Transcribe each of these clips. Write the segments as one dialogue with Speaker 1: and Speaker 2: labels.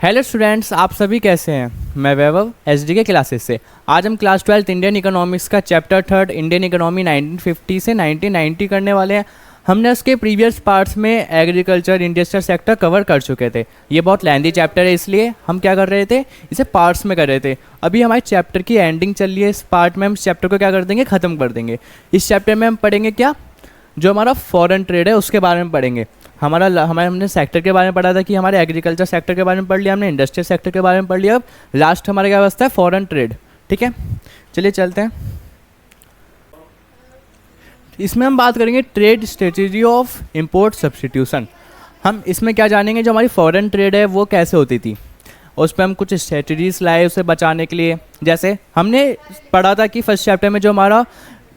Speaker 1: Hello students, आप सभी कैसे हैं। मैं वैभव एसडी के क्लासेस से। आज हम क्लास 12 इंडियन इकोनॉमिक्स का चैप्टर 3 इंडियन इकोनॉमी 1950 से 1990 करने वाले हैं। हमने उसके प्रीवियस पार्ट्स में एग्रीकल्चर इंडस्ट्रियल सेक्टर कवर कर चुके थे। ये बहुत लेंथी चैप्टर है, इसलिए हम क्या कर रहे थे, इसे पार्ट्स में कर रहे थे। अभी हमारे चैप्टर की एंडिंग चल रही है। इस पार्ट में हम इस चैप्टर को क्या कर देंगे, ख़त्म कर देंगे। इस चैप्टर में हम पढ़ेंगे क्या, जो हमारा फॉरेन ट्रेड है उसके बारे में पढ़ेंगे। हमने सेक्टर के बारे में पढ़ा था कि हमारे एग्रीकल्चर सेक्टर के बारे में पढ़ लिया, हमने इंडस्ट्रियल सेक्टर के बारे में पढ़ लिया। अब लास्ट हमारा क्या बचता है, फॉरेन ट्रेड। ठीक है, चलिए चलते हैं। इसमें हम बात करेंगे trade strategy of import substitution. हम इसमें क्या जानेंगे, जो हमारी फॉरेन ट्रेड है वो कैसे होती थी, उस पर हम कुछ स्ट्रेटजीज लाए उसे बचाने के लिए। जैसे हमने पढ़ा था कि फर्स्ट चैप्टर में जो हमारा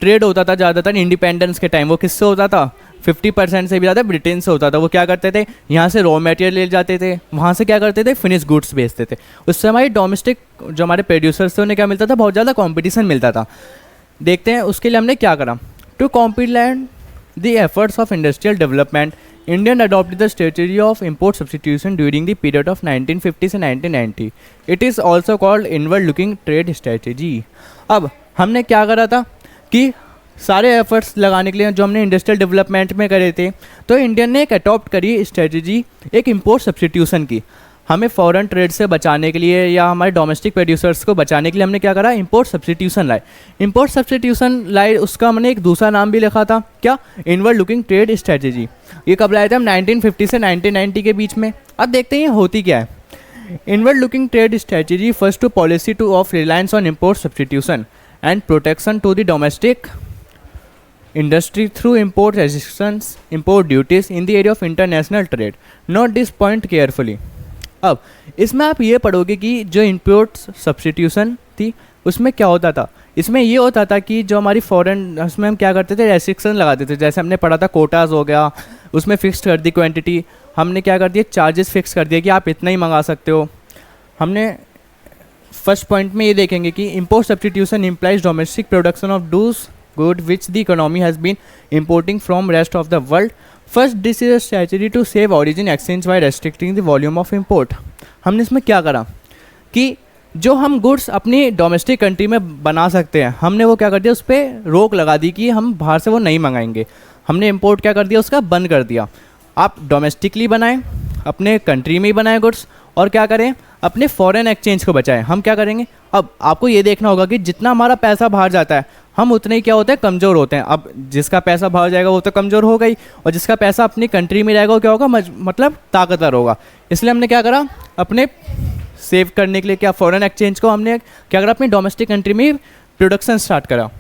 Speaker 1: ट्रेड होता था ज़्यादातर इंडिपेंडेंस के टाइम, वो किससे होता था, 50% से भी ज़्यादा ब्रिटेन से होता था। वो क्या करते थे, यहाँ से रॉ मटेरियल ले जाते थे, वहाँ से क्या करते थे, फिनिश गुड्स बेचते थे। उससे हमारी डोमेस्टिक जो हमारे प्रोड्यूसर्स थे उन्हें क्या मिलता था, बहुत ज़्यादा कंपटीशन मिलता था। देखते हैं उसके लिए हमने क्या करा। To complement the efforts of industrial development, Indian adopted the strategy of import substitution during the period of 1950 से 1990। It is also called inward looking trade strategy. अब हमने क्या करा था कि सारे एफर्ट्स लगाने के लिए जो हमने इंडस्ट्रियल डेवलपमेंट में करे थे, तो इंडियन ने एक अडॉप्ट करी स्ट्रेटजी एक इंपोर्ट सब्स्टिट्यूशन की। हमें फॉरेन ट्रेड से बचाने के लिए या हमारे डोमेस्टिक प्रोड्यूसर्स को बचाने के लिए हमने क्या करा, इंपोर्ट सब्स्टिट्यूशन लाए। इंपोर्ट सब्स्टिट्यूशन लाए, उसका हमने एक दूसरा नाम भी लिखा था, क्या, इनवर्ड लुकिंग ट्रेड स्ट्रेटजी। ये कब लाए थे हम, 1950 से 1990 के बीच में। अब देखते हैं ये होती क्या है। Inward looking trade strategy first to policy to of reliance on import substitution and protection to the domestic industry through import restrictions, import duties in the area of international trade. Note this point carefully. अब इसमें आप ये पढ़ोगे कि जो import substitution थी उसमें क्या होता था। इसमें ये होता था कि जो हमारी फॉरेन, उसमें हम क्या करते थे, रेस्ट्रिक्शन लगाते थे। जैसे हमने पढ़ा था कोटाज हो गया, उसमें फिक्स कर दी क्वांटिटी। हमने क्या कर दिया, चार्जेस फिक्स कर दिए कि आप इतना ही मंगा सकते हो। हमने फर्स्ट पॉइंट में ये देखेंगे कि import substitution implies domestic production of those good which the economy has been importing from rest of the world. First, this is a strategy to save origin exchange by restricting the volume of import. हमने इसमें क्या करा कि जो हम goods अपनी domestic country में बना सकते हैं, हमने वो क्या कर दिया, उस पर रोक लगा दी कि हम बाहर से वो नहीं मंगाएंगे। हमने इंपोर्ट क्या कर दिया, उसका बंद कर दिया। आप डोमेस्टिकली बनाएं, अपने कंट्री में ही बनाएं गुड्स, और क्या करें, अपने फॉरेन एक्सचेंज को बचाएं। हम क्या करेंगे, अब आपको ये देखना होगा कि जितना हमारा पैसा बाहर जाता है, हम उतने ही क्या होते हैं, कमज़ोर होते हैं। अब जिसका पैसा बाहर जाएगा वो तो कमज़ोर हो गई, और जिसका पैसा अपनी कंट्री में रहेगा वो क्या होगा, मतलब ताकतवर होगा। इसलिए हमने क्या करा, अपने सेव करने के लिए क्या, फॉरेन एक्सचेंज को हमने क्या करा, अपनी डोमेस्टिक कंट्री में प्रोडक्शन स्टार्ट करा।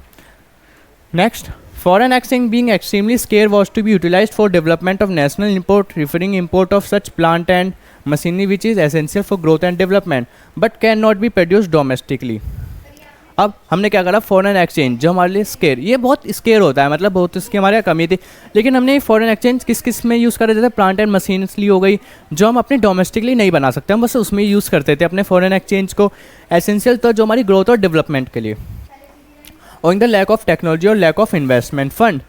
Speaker 1: Next, foreign exchange being extremely scarce was to be utilized for development of national import, referring import of such plant and machinery which is essential for growth and development but cannot be produced domestically. अब हमने क्या करा, foreign exchange जो हमारे लिए square, ये बहुत square होता है, मतलब बहुत इसकी हमारे यहाँ कमी थी। लेकिन हमने फॉरेन एक्सचेंज किस किस में यूज़ करे, जैसे प्लांट एंड मशीनरी हो गई, जो हम अपने डोमेस्टिकली नहीं बना सकते, हम बस उसमें यूज़ करते थे अपने फॉरेन एक्सचेंज को। एसेंशियल तो जो हमारी ग्रोथ और डेवलपमेंट के लिए। owing the lack of technology और lack of investment fund,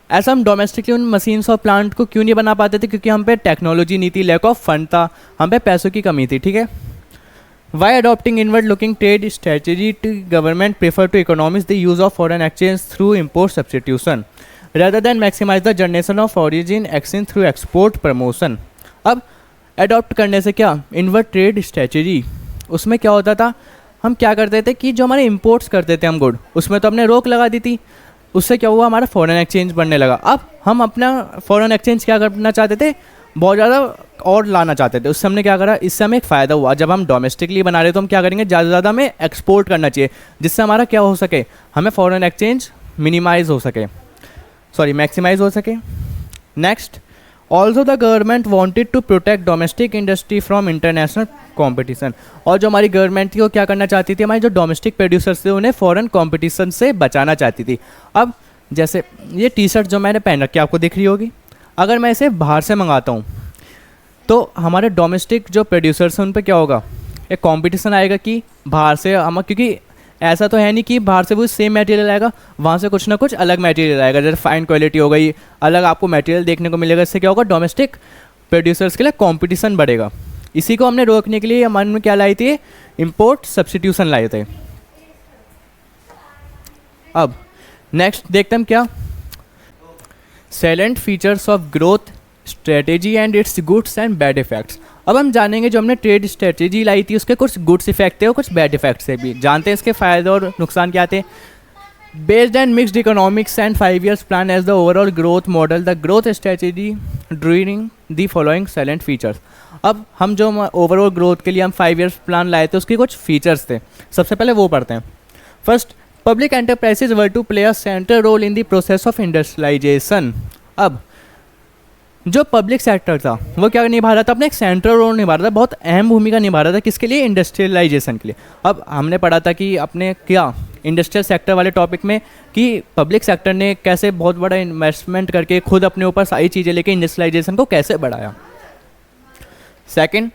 Speaker 1: ऐसा हम डोमेस्टिकली उन मशीन्स और प्लांट को क्यों नहीं बना पाते थे, क्योंकि हम पे टेक्नोलॉजी नहीं थी, लैक ऑफ फंड था, हम पे पैसों की कमी थी। ठीक है, why adopting inward looking trade strategy to government prefer to economise the use of foreign exchange through import substitution rather than maximize the generation of origin exchange through export promotion. अब अडॉप्ट करने से क्या, inward trade strategy, उसमें क्या होता था, हम क्या करते थे कि जो हमारे इंपोर्ट्स करते थे हम गुड, उसमें तो हमने रोक लगा दी थी। उससे क्या हुआ, हमारा फॉरेन एक्सचेंज बढ़ने लगा। अब हम अपना फॉरेन एक्सचेंज क्या करना चाहते थे, बहुत ज़्यादा और लाना चाहते थे। उससे हमने क्या करा, इससे हमें एक फ़ायदा हुआ। जब हम डोमेस्टिकली बना रहे तो हम क्या करेंगे, ज़्यादा से ज़्यादा हमें एक्सपोर्ट करना चाहिए, जिससे हमारा क्या हो सके, हमें फॉरेन एक्सचेंज मैक्सिमाइज हो सके। Next, also the government wanted to protect domestic industry from international competition. और जो हमारी गवर्नमेंट थी वो क्या करना चाहती थी, हमारे जो डोमेस्टिक प्रोड्यूसर्स थे उन्हें फॉरेन कॉम्पिटिशन से बचाना चाहती थी। अब जैसे ये टी शर्ट जो मैंने पहन रखी है आपको दिख रही होगी, अगर मैं इसे बाहर से मंगाता हूँ तो हमारे डोमेस्टिक जो प्रोड्यूसर्स हैं उन पर क्या होगा, एक कॉम्पिटिशन आएगा कि बाहर से हम, क्योंकि ऐसा तो है नहीं कि बाहर से वो सेम मटेरियल आएगा, वहाँ से कुछ ना कुछ अलग मटेरियल आएगा, जैसे फाइन क्वालिटी हो गई, अलग आपको मटेरियल देखने को मिलेगा। इससे क्या होगा, डोमेस्टिक प्रोड्यूसर्स के लिए कंपटीशन बढ़ेगा। इसी को हमने रोकने के लिए हमारे में क्या लाई थी, इम्पोर्ट सब्स्टिट्यूशन लाए थे। अब नेक्स्ट देखते हम क्या, salient features of growth strategy and its goods and bad effects. अब हम जानेंगे जो हमने ट्रेड स्ट्रेटेजी लाई थी उसके कुछ गुड्स इफेक्ट थे और कुछ बैड इफेक्ट्स थे भी, जानते हैं इसके फ़ायदे और नुकसान क्या थे। Based and mixed economics and 5 years plan as the overall growth model, the growth strategy during the following salient features. अब हम जो ओवरऑल ग्रोथ के लिए हम 5 years प्लान लाए थे उसके कुछ फीचर्स थे, सबसे पहले वो पढ़ते हैं। First, public enterprises were to play a central role in the process of industrialisation. अब जो पब्लिक सेक्टर था वो क्या निभा रहा था, अपने एक सेंट्रल रोल निभा रहा था, बहुत अहम भूमिका निभा रहा था, किसके लिए, इंडस्ट्रियलाइजेशन के लिए। अब हमने पढ़ा था कि अपने क्या इंडस्ट्रियल सेक्टर वाले टॉपिक में कि पब्लिक सेक्टर ने कैसे बहुत बड़ा इन्वेस्टमेंट करके खुद अपने ऊपर सारी चीज़ें लेके इंडस्ट्रियलाइजेशन को कैसे बढ़ाया। Second,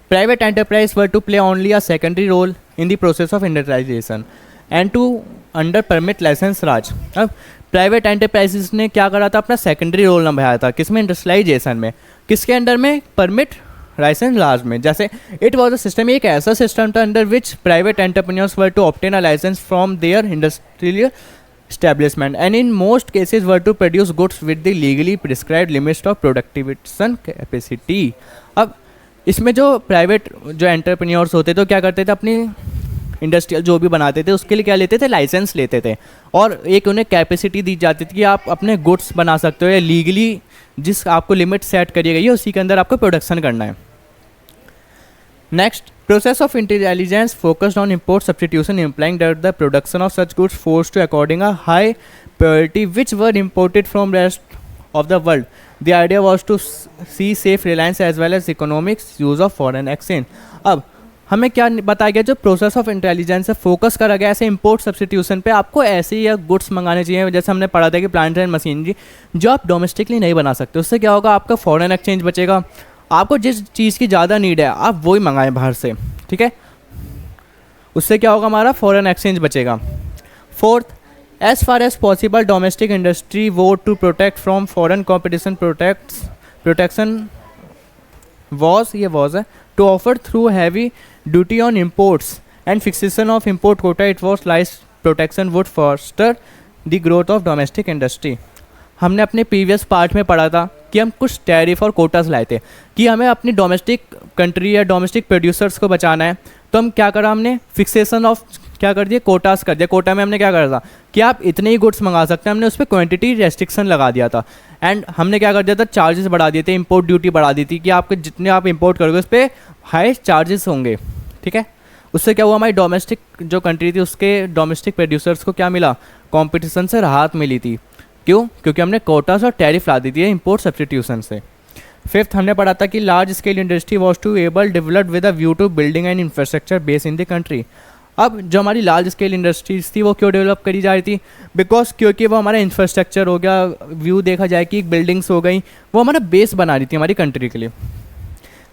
Speaker 1: private enterprise were to play only a secondary role in the process of industrialisation and to under permit licence raj. अब प्राइवेट एंटरप्राइजेस ने क्या करा था, अपना सेकेंडरी रोल निभाया था, किसमें, इंडस्ट्रियलाइजेशन में, किसके अंडर में, परमिट लाइसेंस राज में। जैसे इट वॉज अ सिस्टम, एक ऐसा सिस्टम था under which private entrepreneurs were to obtain a licence from their industrial establishment and in most cases were to produce goods with the legally prescribed limits of production capacity। अब इसमें जो private जो entrepreneurs होते थे तो क्या करते थे, अपनी इंडस्ट्रियल जो भी बनाते थे उसके लिए क्या लेते थे, लाइसेंस लेते थे और एक उन्हें कैपेसिटी दी जाती थी कि आप अपने गुड्स बना सकते हो या लीगली जिस आपको लिमिट सेट करी गई है उसी के अंदर आपको प्रोडक्शन करना है। Next, process of intelligence focused on import substitution implying that the production of such goods forced to according a high priority which were imported from rest of the world। The idea was to see safe reliance as well as economics use of foreign exchange। अब हमें क्या बताया गया, जो process of intelligence से focus करा गया ऐसे इंपोर्ट सब्स्टिट्यूशन पे, आपको ऐसे ही गुड्स मंगाने चाहिए, जैसे हमने पढ़ा था कि प्लांट एंड मशीनरी जो आप डोमेस्टिकली नहीं बना सकते, उससे क्या होगा, आपका फॉरेन एक्सचेंज बचेगा, आपको जिस चीज़ की ज़्यादा नीड है आप वही मंगाएं बाहर से, ठीक है, उससे क्या होगा, हमारा फॉरेन एक्सचेंज बचेगा। Fourth, as far as possible domestic industry vote to protect from foreign competition protection was है to offer through heavy duty on imports and fixation of import quota it was lies protection would foster the growth of domestic industry. हमने अपने previous part में पढ़ा था कि हम कुछ tariff और कोटास लाए थे कि हमें अपनी डोमेस्टिक कंट्री या डोमेस्टिक प्रोड्यूसर्स को बचाना है, तो हम क्या करा, हमने फिक्सेशन ऑफ क्या कर दिया, कोटास कर दिया। कोटा में हमने क्या करा था कि आप इतने ही गुड्स मंगा सकते हैं, हमने उस पर क्वांटिटी रेस्ट्रिक्शन लगा दिया था एंड हमने क्या कर दिया था, चार्जेस बढ़ा दिए थे, इंपोर्ट ड्यूटी बढ़ा दी थी कि आपके जितने आप इंपोर्ट करोगे उस पर हाई चार्जेस होंगे, ठीक है। उससे क्या हुआ, हमारी डोमेस्टिक जो कंट्री थी उसके डोमेस्टिक प्रोड्यूसर्स को क्या मिला, कॉम्पिटिशन से राहत मिली थी। क्यों, क्योंकि हमने कोटास और टैरिफ ला दी थी इंपोर्ट सब्स्टिट्यूशन से। फिफ्थ, हमने पढ़ा था कि large scale industry was to able develop with a view to building and infrastructure base in the country. अब जो हमारी लार्ज स्केल इंडस्ट्रीज थी वो क्यों डेवलप करी जा रही थी, बिकॉज क्योंकि वो हमारा इंफ्रास्ट्रक्चर हो गया, व्यू देखा जाए कि बिल्डिंग्स हो गई, वो हमारा बेस बना रही थी हमारी कंट्री के लिए।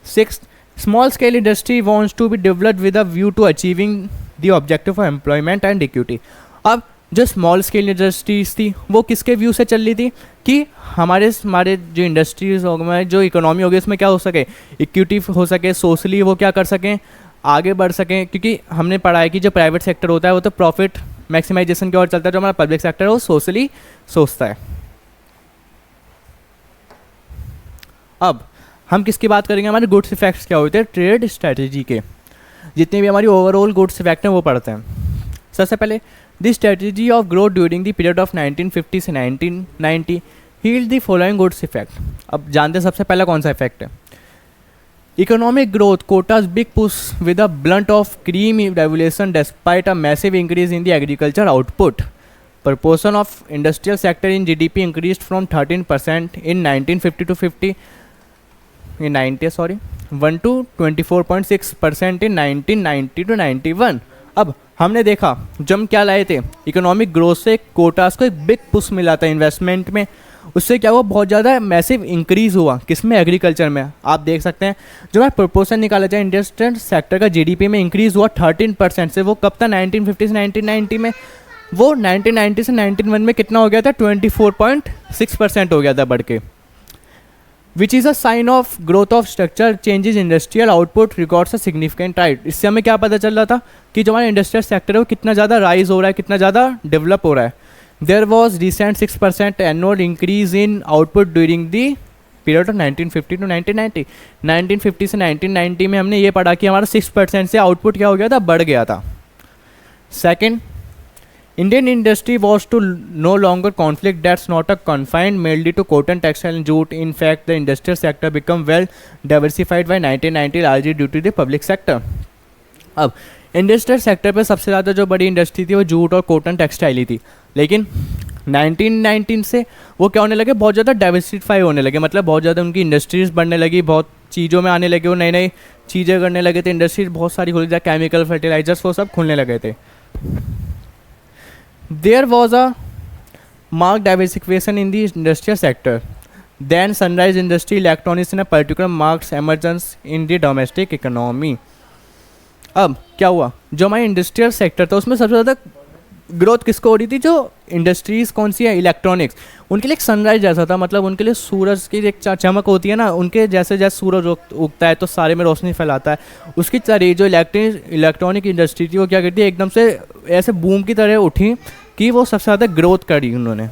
Speaker 1: Six, small scale industry wants to be developed with a view to achieving the objective of employment and equity. अब जो स्मॉल स्केल इंडस्ट्रीज थी वो किसके व्यू से चल रही थी कि हमारे जो इंडस्ट्रीज हो गए, जो इकोनॉमी हो गई, उसमें क्या हो सके, इक्विटी हो सके, सोशली वो क्या कर सकें, आगे बढ़ सकें। क्योंकि हमने पढ़ा है कि जो प्राइवेट सेक्टर होता है वो तो प्रॉफिट मैक्सिमाइजेशन की ओर चलता है, जो हमारा पब्लिक सेक्टर है वो सोशली सोचता है। अब हम किसकी बात करेंगे, हमारे गुड्स इफेक्ट्स क्या होते हैं ट्रेड स्ट्रेटेजी के, जितने भी हमारी ओवरऑल गुड्स इफेक्ट हैं वो पढ़ते हैं। सबसे पहले, the strategy of growth during the period of 1950 से 1990 yield the following goods effect. अब जानते हैं सबसे पहला कौन सा इफेक्ट है, economic growth, quotas big push with a blunt of green revolution despite a massive increase in the agriculture output. proportion of industrial sector in GDP increased from 13% in 1950 to 50 in 90 sorry 1 to 24.6% in 1990 to 91। अब हमने देखा जब हम क्या लाए थे, economic growth से quotas को एक बिग पुश मिला था इन्वेस्टमेंट में, उससे क्या हुआ, बहुत ज़्यादा मैसिव इंक्रीज़ हुआ किसमें, एग्रीकल्चर में। आप देख सकते हैं जो है प्रोपोर्शन निकाला जाए इंडस्ट्रियल सेक्टर का जीडीपी में इंक्रीज़ हुआ 13% से। वो कब था, 1950 से 1990 में। वो 1990 से 1991 में कितना हो गया था, 24.6% हो गया था बढ़ के। Which is a sign of growth of structure changes industrial output records a significant right. इससे हमें क्या पता चल रहा था कि जो हमारा इंडस्ट्रियल सेक्टर है वो कितना ज़्यादा राइज हो रहा है, कितना ज़्यादा डेवलप हो रहा है। There was recent 6% annual increase in output during the period of 1950 to 1990। 1950 से 1990 में हमने ये पढ़ा कि हमारा 6% से आउटपुट क्या हो गया था, बढ़ गया था। Second, Indian industry was to no longer conflict that's not a confined mainly to cotton, textile and jute. In fact, the industrial sector become well diversified by 1990 largely due to the public sector. अब industrial sector पे सबसे ज़्यादा जो बड़ी industry थी वो jute और cotton textile ही थी, लेकिन 1919 से वो क्या होने लगे, बहुत ज़्यादा डाइवर्सिफाई होने लगे, मतलब बहुत ज़्यादा उनकी इंडस्ट्रीज़ बढ़ने लगी, बहुत चीज़ों में आने लगे, वो नई नई चीज़ें करने लगे थे, इंडस्ट्रीज बहुत सारी खुली थी, केमिकल फर्टिलाइजर्स वो सब खुलने लगे थे। There was a marked diversification in the industrial sector. Then sunrise industry, electronics in a particular marks emergence in the domestic economy. अब क्या हुआ, जो हमारा इंडस्ट्रियल सेक्टर था उसमें सबसे ज़्यादा ग्रोथ किसको हो रही थी, जो इंडस्ट्रीज़ कौन सी है, इलेक्ट्रॉनिक्स। उनके लिए एक सनराइज जैसा था, मतलब उनके लिए सूरज की एक चमक होती है ना, उनके जैसे जैसे सूरज उगता है तो सारे में रोशनी फैलाता है, उसकी तरह जो इलेक्ट्रॉनिक इंडस्ट्री थी वो क्या करती है, एकदम से ऐसे बूम की तरह उठी कि वो सबसे ज़्यादा ग्रोथ करी उन्होंने।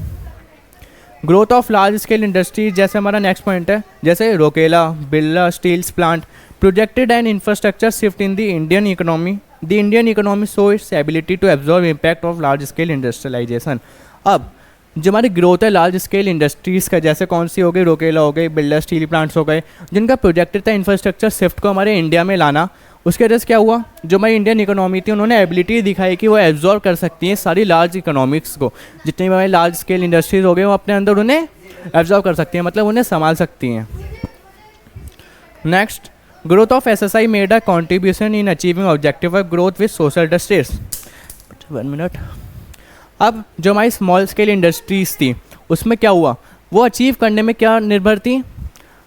Speaker 1: Growth of large scale industry, जैसे हमारा नेक्स्ट पॉइंट है, जैसे Rourkela, Birla steels plant, projected and infrastructure shift in the Indian economy. The Indian economy show its ability to absorb impact of large scale industrialisation. अब जो हमारी growth है large scale industries का, जैसे कौन सी हो गई, रोकेला हो गई, बिरला स्टील प्लांट्स हो गए, जिनका प्रोजेक्टेड था इंफ्रास्ट्रक्चर शिफ्ट को हमारे इंडिया में लाना, उसके वजह से क्या हुआ, जो हमारी इंडियन इकोनॉमी थी उन्होंने एबिलिटी दिखाई कि वो एब्जॉर्व कर सकती हैं सारी लार्ज इकोनॉमिक्स को, जितनी भी हमारी लार्ज स्केल इंडस्ट्रीज हो गए वो अपने अंदर उन्हें एब्जॉर्व कर सकती हैं, मतलब उन्हें संभाल सकती हैं। Next, growth of SSI made a contribution in achieving objective of growth with social industries. 1 minute. अब जो हमारी स्मॉल स्केल इंडस्ट्रीज़ थी उसमें क्या हुआ, वो अचीव करने में क्या निर्भर थी,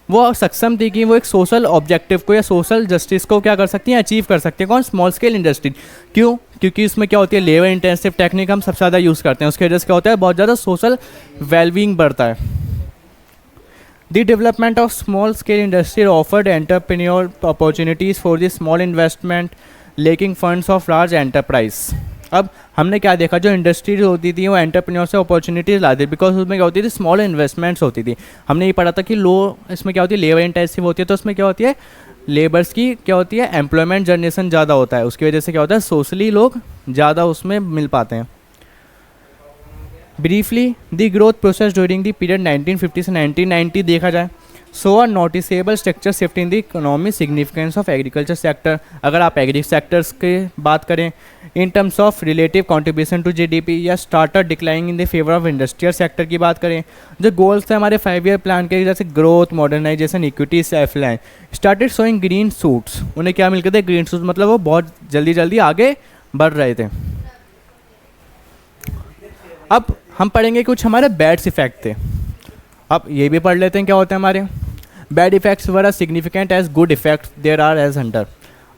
Speaker 1: वो सक्षम थी कि वो एक सोशल ऑब्जेक्टिव को या सोशल जस्टिस को क्या कर सकती हैं, अचीव कर सकती हैं। कौन, स्मॉल स्केल इंडस्ट्री। क्यों, क्योंकि उसमें क्या होती है, लेबर इंटेंसिव टेक्निक हम सबसे ज़्यादा यूज़ करते हैं, उसकी वजह से क्या होता है, बहुत ज़्यादा सोशल वेलबींग बढ़ता है। The development of small scale industry offered entrepreneur opportunities for the small investment lacking funds of large enterprise. अब हमने क्या देखा, जो इंडस्ट्रीज होती थी वो एंटरप्रेन्योर से अपॉर्चुनिटीज़ लाती थी, बिकॉज उसमें क्या होती थी, स्मॉल इन्वेस्टमेंट्स होती थी। हमने ये पढ़ा था कि लो इसमें क्या होती है, लेबर इंटेंसिव होती है, तो उसमें क्या होती है, लेबर्स की क्या होती है, एम्प्लॉयमेंट जनरेशन ज़्यादा होता है, उसकी वजह से क्या होता है, सोशली लोग ज़्यादा उसमें मिल पाते हैं। Briefly the growth process during the period 1950 से 1990 देखा जाए, so a noticeable structure shift in the economic significance of agriculture sector. अगर आप एग्री सेक्टर्स की बात करें in terms of relative contribution to GDP, या started declining in the favour of industrial sector की बात करें, जो गोल्स थे हमारे 5 ईयर प्लान के, जैसे growth, modernisation, equity, self line, started showing green shoots. उन्हें क्या मिल गए थे, ग्रीन शूट्स, मतलब वो बहुत जल्दी जल्दी आगे बढ़ रहे थे। अब हम पढ़ेंगे कुछ हमारे बैड्स इफेक्ट थे। अब ये भी पढ़ लेते हैं क्या होते हैं हमारे bad effects were are significant as good effects there are as under.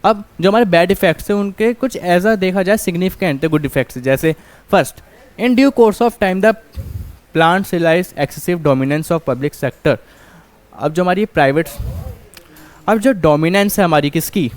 Speaker 1: अब जो हमारे बैड इफेक्ट्स हैं उनके कुछ ऐसा देखा जाए सिग्निफिकेंट थे गुड इफेक्ट्स, जैसे first, in due course of time the plants realise excessive dominance of public sector. अब जो हमारी प्राइवेट, अब जो डोमिनेंस है हमारी किसकी,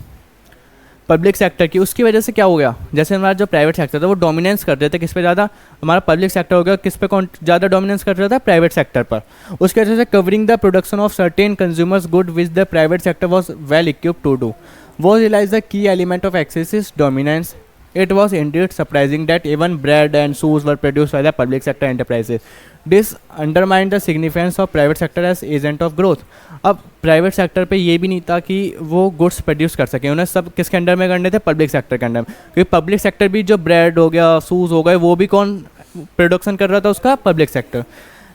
Speaker 1: पब्लिक सेक्टर की, उसकी वजह से क्या हो गया, जैसे हमारा जो प्राइवेट सेक्टर था वो डोमिनेंस कर रहे थे किस पे ज़्यादा, हमारा पब्लिक सेक्टर हो गया किस पे कौन ज़्यादा डोमिनेंस कर रहा था, प्राइवेट सेक्टर पर। उसकी वजह से covering the production of certain consumers good which the private sector was well equipped to do was realized the key element of excessive dominance. It was indeed surprising that even bread and shoes were produced by the public sector enterprises. This undermined the significance of private sector as agent of growth. अब private sector पे ये भी नहीं था कि वो goods produce कर सकें, उन्हें सब किसके अंडर में करने थे, पब्लिक सेक्टर के अंडर में, क्योंकि पब्लिक सेक्टर भी जो ब्रेड हो गया, शूज़ हो गए, वो भी कौन प्रोडक्शन कर रहा था, उसका public sector.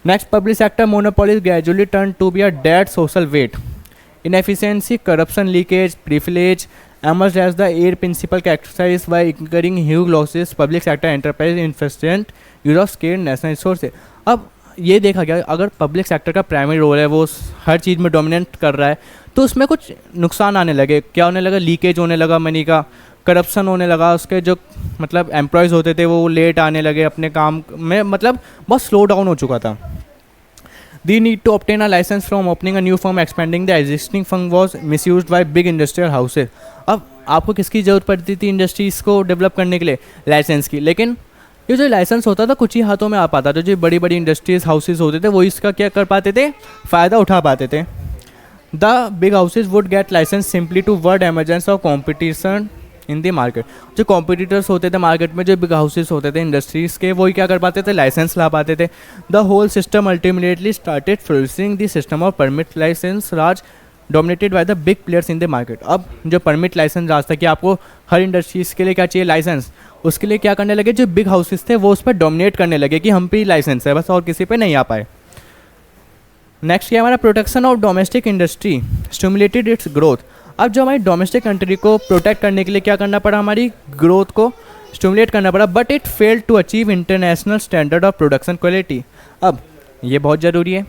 Speaker 1: Next, public sector monopolies gradually turn to be a dead social weight. Inefficiency, corruption, leakage, privilege emerged as the air principal characterized by incurring huge losses. Public sector enterprise insufficient use of scarce national resources. अब ये देखा गया अगर public sector का primary role है, वो हर चीज़ में dominate कर रहा है, तो उसमें कुछ नुकसान आने लगे। क्या होने लगा, लीकेज होने लगा मनी का, करप्शन होने लगा, उसके जो मतलब एम्प्लॉयज़ होते थे वो लेट आने लगे अपने काम में, मतलब बहुत स्लो डाउन हो चुका था। The need to obtain a licence from opening a new firm expanding the existing firm was misused by big industrial houses. अब आपको किसकी ज़रूरत पड़ती थी इंडस्ट्रीज़ को डेवलप करने के लिए? लाइसेंस की। लेकिन ये जो लाइसेंस होता था कुछ ही हाथों में आ पाता था, जो बड़ी बड़ी इंडस्ट्रीज हाउसेज होते थे वो इसका क्या कर पाते थे? फ़ायदा उठा पाते थे। The big houses would get licence simply to word emergence of competition in the market. जो कॉम्पिटिटर्स होते थे मार्केट में, जो बिग हाउसेज होते थे इंडस्ट्रीज़ के, वही क्या कर पाते थे? लाइसेंस ला पाते थे। The whole system ultimately started flourishing the system of permit licence raj dominated by the big players in the market. अब जो परमिट लाइसेंस राज था कि आपको हर इंडस्ट्रीज़ के लिए क्या चाहिए? लाइसेंस। उसके लिए क्या करने लगे? जो बिग हाउसेस थे वो उस पर डोमिनेट करने लगे कि हम पे ही लाइसेंस है बस, और किसी पे नहीं आ पाए। नेक्स्ट क्या हमारा? Protection of domestic industry stimulated it's growth. अब जो हमारी डोमेस्टिक कंट्री को प्रोटेक्ट करने के लिए क्या करना पड़ा? हमारी ग्रोथ को स्टिमुलेट करना पड़ा। But it failed to achieve international standard of production quality. अब ये बहुत ज़रूरी है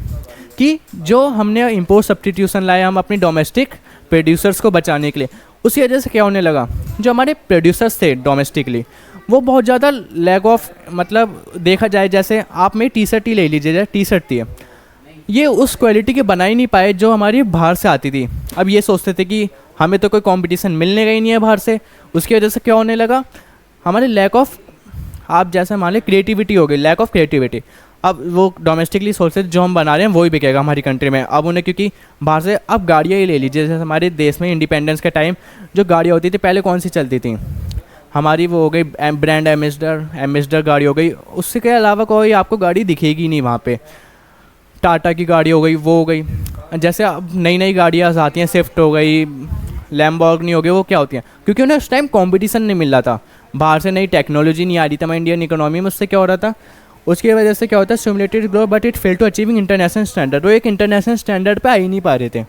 Speaker 1: कि जो हमने इम्पोर्ट सब्स्टिट्यूशन लाया हम अपनी डोमेस्टिक प्रोड्यूसर्स को बचाने के लिए, उसी वजह से क्या होने लगा? जो हमारे प्रोड्यूसर्स थे डोमेस्टिकली वो बहुत ज़्यादा लैग ऑफ, मतलब देखा जाए जैसे आप में टी शर्ट ही ले लीजिए, जैसे टी शर्ट थी, ये उस क्वालिटी के बना ही नहीं पाए जो हमारी बाहर से आती थी। अब ये सोचते थे कि हमें तो कोई कंपटीशन मिलने का ही नहीं है बाहर से, उसकी वजह से क्या होने लगा? हमारे लैक ऑफ, आप जैसे मान लें क्रिएटिविटी हो गई, लैक ऑफ क्रिएटिविटी। अब वो डोमेस्टिकली सोचते थे जो हम बना रहे हैं वही बिकेगा हमारी कंट्री में। अब उन्हें क्योंकि बाहर से, अब गाड़ियाँ ही ले लीजिए, जैसे हमारे देश में इंडिपेंडेंस के टाइम जो गाड़ियाँ होती थी पहले कौन सी चलती थी? हमारी वो हो गई ब्रांड एम्बेसडर गाड़ी हो गई। उससे के अलावा कोई आपको गाड़ी दिखेगी नहीं वहाँ पे। टाटा की गाड़ी हो गई, वो हो गई। जैसे अब नई नई गाड़ियाँ आती हैं, स्विफ्ट हो गई, लैम्बोर्गिनी हो गई, वो क्या होती हैं? क्योंकि उन्हें उस टाइम कंपटीशन नहीं मिल रहा था, बाहर से नई टेक्नोलॉजी नहीं आ रही थी हमारी इंडियन इकोनॉमी में। उससे क्या हो रहा था? उसकी वजह से क्या होता है? Stimulated growth but it fail to achieving international standard. वो एक इंटरनेशनल स्टैंडर्ड पे आ ही नहीं पा रहे थे।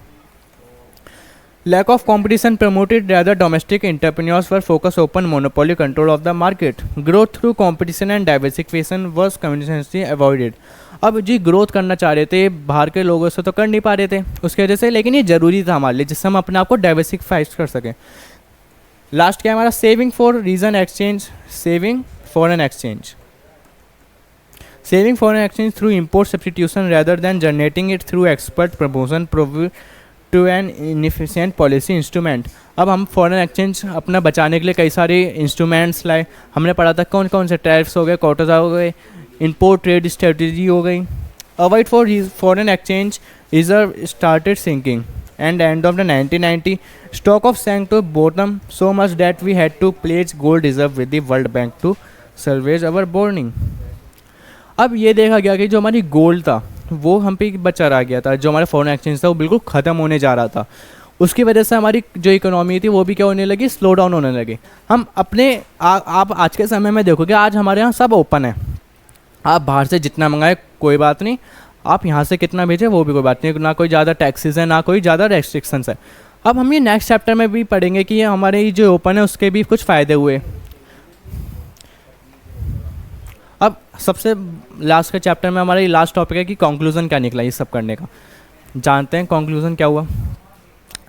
Speaker 1: Lack of competition promoted rather domestic entrepreneurs were focused open monopoly control of the market. Growth through competition and diversification was continuously avoided. अब जी growth करना चाह रहे थे, बाहर के लोगों से तो कर नहीं पा रहे थे उसकी वजह से, लेकिन ये ज़रूरी था हमारे लिए जिससे हम अपने आप को डाइवर्सिफाई कर सकें। लास्ट क्या है हमारा? Saving foreign exchange, saving foreign exchange. Saving foreign exchange through import substitution rather than generating it through export promotion to an inefficient policy instrument. अब हम फॉरेन एक्सचेंज अपना बचाने के लिए कई सारे इंस्ट्रूमेंट्स लाए। हमने पढ़ा था कौन कौन से टैरिफ्स हो गए, कोटाज़ हो गए, इंपोर्ट ट्रेड स्ट्रेटजी हो गई। Avoid for foreign exchange reserve started sinking and end of the 1990 stock of sank to bottom so much that we had to pledge gold reserve with the World Bank to service our borrowing. अब ये देखा गया कि जो हमारी gold था वो हम पे बचा रह गया था, जो हमारा फॉरेन एक्सचेंज था वो बिल्कुल ख़त्म होने जा रहा था। उसकी वजह से हमारी जो इकोनॉमी थी वो भी क्या होने लगी? स्लो डाउन होने लगी। हम अपने आप आज के समय में देखोगे आज हमारे यहाँ सब ओपन है। आप बाहर से जितना मंगाए कोई बात नहीं, आप यहाँ से कितना भेजें वो भी कोई बात नहीं, ना कोई ज़्यादा टैक्सेस है ना कोई ज़्यादा रेस्ट्रिक्शंस है। अब हम ये नेक्स्ट चैप्टर में भी पढ़ेंगे कि ये हमारे जो ओपन है उसके भी कुछ फ़ायदे हुए। अब सबसे लास्ट के चैप्टर में हमारा ये लास्ट टॉपिक है कि कंक्लूजन क्या निकला ये सब करने का। जानते हैं कंक्लूजन क्या हुआ?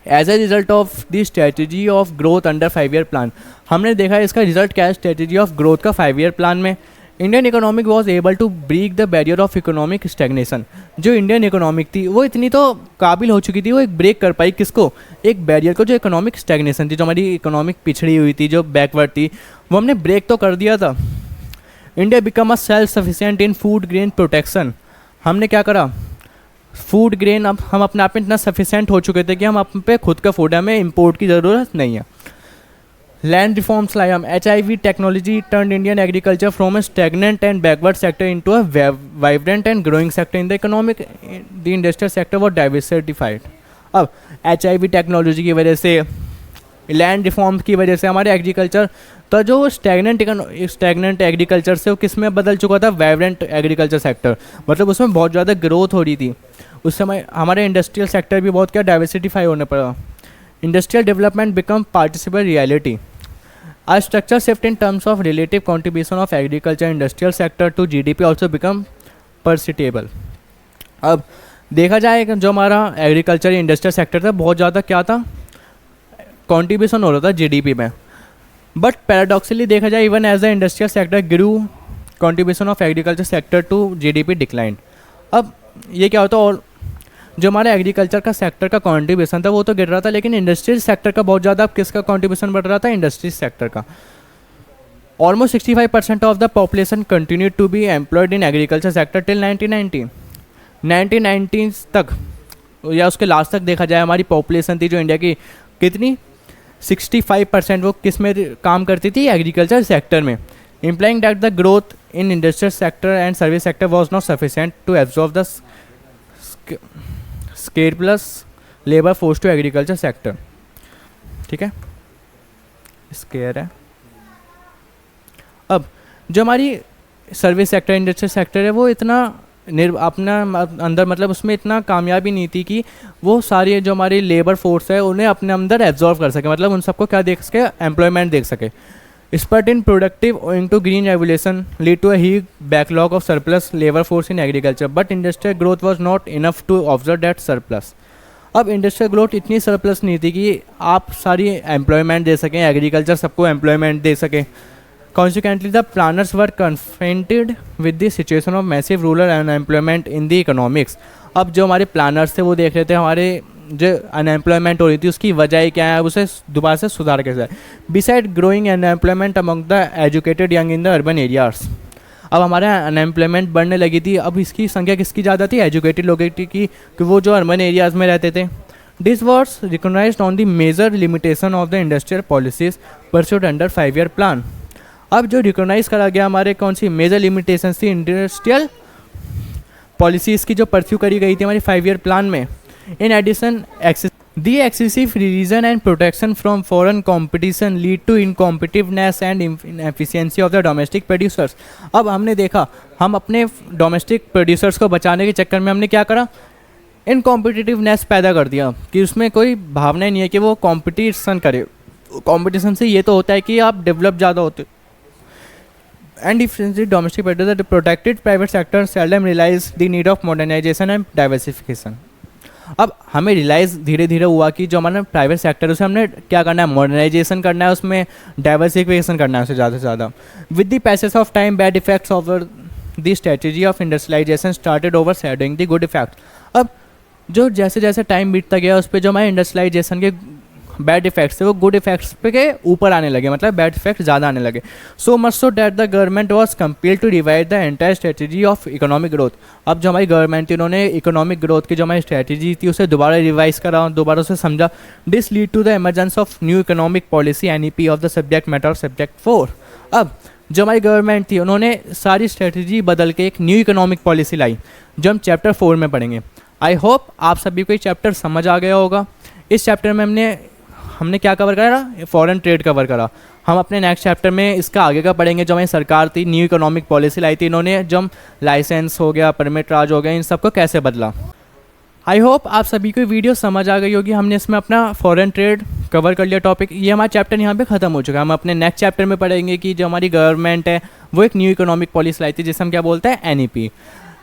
Speaker 1: As a result of the strategy of growth under 5 year plan, हमने देखा है इसका रिजल्ट क्या है स्ट्रेटजी ऑफ ग्रोथ का 5 ईयर प्लान में। Indian economic was able to break the barrier of economic stagnation. जो इंडियन इकोनॉमिक थी वो इतनी तो काबिल हो चुकी थी, वो एक ब्रेक कर पाई किसको? एक बैरियर को, जो इकोनॉमिक स्टैग्नेशन थी, जो हमारी इकोनॉमिक पिछड़ी हुई थी, जो बैकवर्ड थी, वो हमने ब्रेक तो कर दिया था। India become a self sufficient in food grain protection. हमने क्या करा? फूड ग्रेन, अब हम अपने आप में इतना सफिशिएंट हो चुके थे कि हम अपने पे खुद का फूड है, हमें इम्पोर्ट की ज़रूरत नहीं है। लैंड रिफॉर्म्स लाए हम। HIV technology turn Indian agriculture from A stagnant and backward sector into a vibrant and growing sector in the economic. The industrial sector was diversified. अब HIV टेक्नोलॉजी की वजह से, लैंड रिफॉर्म की वजह से हमारे एग्रीकल्चर तो जो स्टैग्नेंट एग्रीकल्चर से वो किस में बदल चुका था? वाइब्रेंट एग्रीकल्चर सेक्टर, मतलब उसमें बहुत ज़्यादा ग्रोथ हो रही थी। उस समय हमारे इंडस्ट्रियल सेक्टर भी बहुत क्या डाइवर्सिफाई होने पड़ा। Industrial development become participle reality. A structure shift in terms of relative contribution of agriculture industrial sector to GDP also become perceptible। अब देखा जाए जो हमारा एग्रीकल्चर इंडस्ट्रियल सेक्टर था बहुत ज़्यादा क्या था? कंट्रीब्यूशन हो रहा था GDP में। बट पैराडॉक्सली देखा जाए even as the industrial sector grew contribution of agriculture sector to GDP decline. अब ये क्या होता है, और जो हमारा एग्रीकल्चर का सेक्टर का कंट्रीब्यूशन था वो तो गिर रहा था, लेकिन इंडस्ट्रियल सेक्टर का बहुत ज़्यादा किसका कंट्रीब्यूशन बढ़ रहा था, इंडस्ट्री सेक्टर का। Almost 65% of the population continue to be employed in agriculture sector till 1990। 1990 तक या उसके लास्ट तक देखा जाए हमारी पॉपुलेशन थी जो इंडिया की कितनी, 65% वो किस में काम करती थी, एग्रीकल्चर सेक्टर में। Implying that the growth in industrial sector and service sector was not sufficient to absorb the scale plus labour force to agriculture sector. ठीक है, स्केयर है। अब जो हमारी सर्विस सेक्टर इंडस्ट्रियल सेक्टर है वो इतना अपना अंदर मतलब उसमें इतना कामयाबी नहीं थी कि वो सारी जो हमारी लेबर फोर्स है उन्हें अपने अंदर एब्जॉर्व कर सके, मतलब उन सबको क्या देख सके, एम्प्लॉयमेंट देख सके। Spurt in productive owing to green revolution lead to a huge backlog of surplus labour force in agriculture, but industrial growth was not enough to observe that surplus. अब इंडस्ट्रियल ग्रोथ इतनी surplus नहीं थी कि आप सारी employment दे सकें, agriculture सबको employment दे सके। Consequently, the planners were confronted with the situation of massive rural unemployment in the economics. अब जो हमारे प्लानर्स थे वो देख रहे थे हमारे जो अनएम्प्लॉयमेंट हो रही थी उसकी वजह क्या है, उसे दोबारा से सुधार कैसे है। Beside growing unemployment among the educated young in the urban areas, अब हमारा अनएम्प्लॉयमेंट बढ़ने लगी थी। अब इसकी संख्या किसकी ज़्यादा थी, एजुकेटेड लोगों की, कि वो जो अर्बन एरियाज़ में रहते थे। This was recognised on the major limitation of the industrial policies pursued under 5-year plan. अब जो रिकॉग्नाइज करा गया हमारे कौन सी मेजर लिमिटेशंस थी इंडस्ट्रियल पॉलिसीज़ की जो परस्यू करी गई थी हमारी 5-year प्लान में। In addition the excessive reason and protection from foreign competition lead to incompetitiveness and inefficiency of the domestic producers. अब हमने देखा हम अपने डोमेस्टिक प्रोड्यूसर्स को बचाने के चक्कर में हमने क्या करा, इनकॉम्पिटिटिवनेस पैदा कर दिया कि उसमें कोई भावना नहीं है कि वो कंपटीशन करे। कंपटीशन से ये तो होता है कि आप डेवलप ज़्यादा होते। And efficiency domestic producer, the protected private sector seldom realize the need of modernization and diversification। अब हमें रियलाइज़ धीरे धीरे हुआ कि जो हमारा प्राइवेट सेक्टर है उसे हमने क्या करना है, मॉडर्नाइजेशन करना है, उसमें डाइवर्सिफिकेशन करना है उसे ज़्यादा से ज़्यादा। With the passage of time bad effects of the strategy of industrialisation started overshadowing the good effect. अब जो जैसे जैसे टाइम बीतता गया उस पर जो हमारे इंडस्ट्रियलाइजेशन के बैड इफेक्ट्स थे वो गुड इफेक्ट्स पे के ऊपर आने लगे, मतलब बैड इफेक्ट ज़्यादा आने लगे। So much so that the government was compelled to revive the entire strategy of economic growth. अब जो हमारी गवर्नमेंट थी उन्होंने इकोनॉमिक ग्रोथ की जो हमारी स्ट्रेटजी थी उसे दोबारा रिवाइज करा, दोबारा उसे समझा। This lead to the emergence of new economic policy NEP of the subject matter of subject 4। अब जो हमारी गवर्नमेंट थी उन्होंने सारी स्ट्रेटजी बदल के एक न्यू इकोनॉमिक पॉलिसी लाई जो हम चैप्टर 4 में पढ़ेंगे। आई होप आप सभी को ये चैप्टर समझ आ गया होगा। इस चैप्टर में हमने क्या कवर करा, फॉरेन ट्रेड कवर करा। हम अपने नेक्स्ट चैप्टर में इसका आगे का पढ़ेंगे। जो हमारी सरकार थी न्यू इकोनॉमिक पॉलिसी लाई थी इन्होंने, जो हम लाइसेंस हो गया, परमिट राज हो गया, इन सबको कैसे बदला। आई होप आप सभी को वीडियो समझ आ गई होगी। हमने इसमें अपना फॉरेन ट्रेड कवर कर लिया टॉपिक। ये हमारा चैप्टर यहाँ पे ख़त्म हो चुका है। हम अपने नेक्स्ट चैप्टर में पढ़ेंगे कि जो हमारी गवर्नमेंट है वो एक न्यू इकोनॉमिक पॉलिसी लाई थी जिसे हम क्या बोलते हैं, NEP।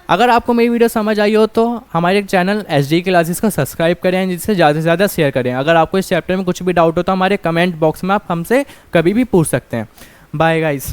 Speaker 1: अगर आपको मेरी वीडियो समझ आई हो तो हमारे चैनल SD क्लासेस को सब्सक्राइब करें, जिससे ज़्यादा से ज़्यादा शेयर करें। अगर आपको इस चैप्टर में कुछ भी डाउट हो तो हमारे कमेंट बॉक्स में आप हमसे कभी भी पूछ सकते हैं। Bye guys.